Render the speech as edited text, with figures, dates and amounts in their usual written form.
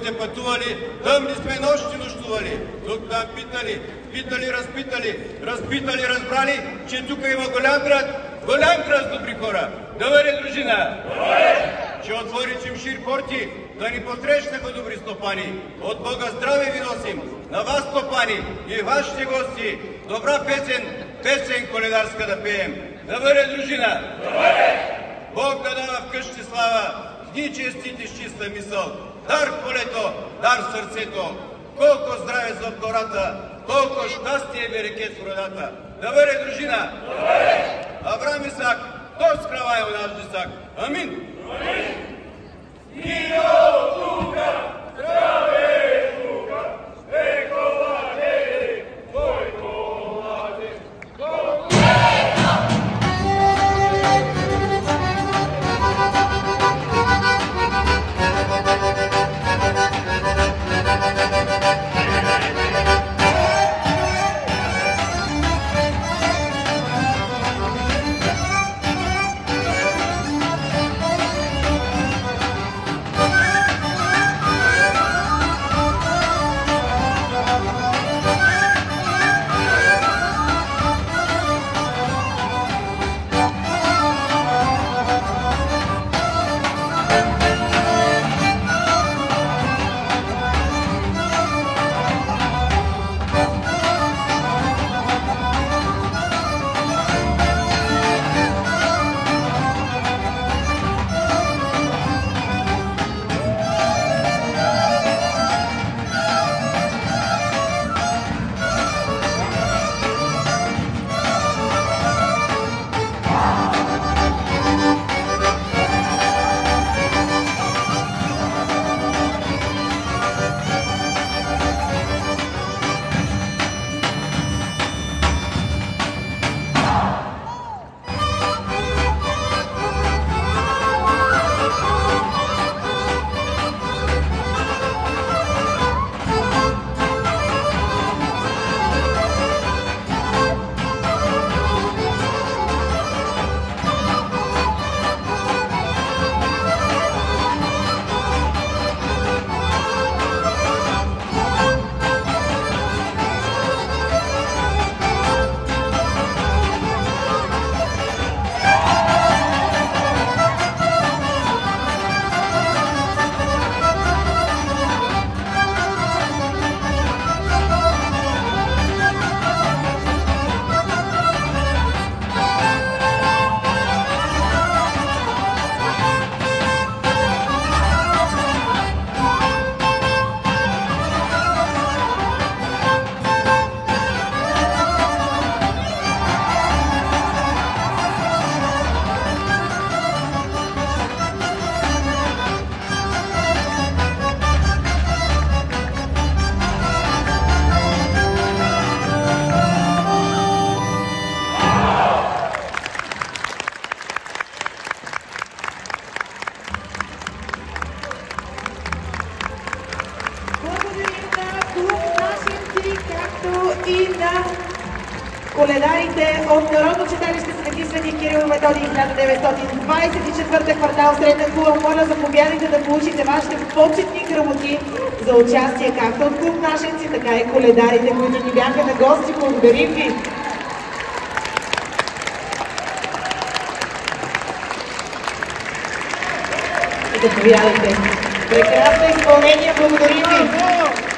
сте пътували, тъмни сме нощи нощували. Тук там питали, разпитали, разбрали, че тук има голям град с добри хора. Добре, дружина! Ще отвори чимшир порти, да ни посрещнаха добри стопани. От Бога здраве ви носим, на вас стопани и вашите гости. Добра песен коледарска да пеем. Добре, дружина! Бог да дава вкъщи слава, дни честити с чиста мисъл. Дар в полето, дар в сърцето. Колко здраве за гората, толкова щастие береке с родата. Добре, дружина! Авраам Исак, той скрава е у наш десак. Амин! И на коледарите от Народно читалище Свети Свети Кирил и Методий 1924 квартал Средна Кула. Моля, заповядайте да получите вашите почетни грамоти за участие както от клуб Нашенци, така и коледарите, които ни бяха на гости. Благодарим ви! Заповядайте! Прекрасно изпълнение, благодарим ви!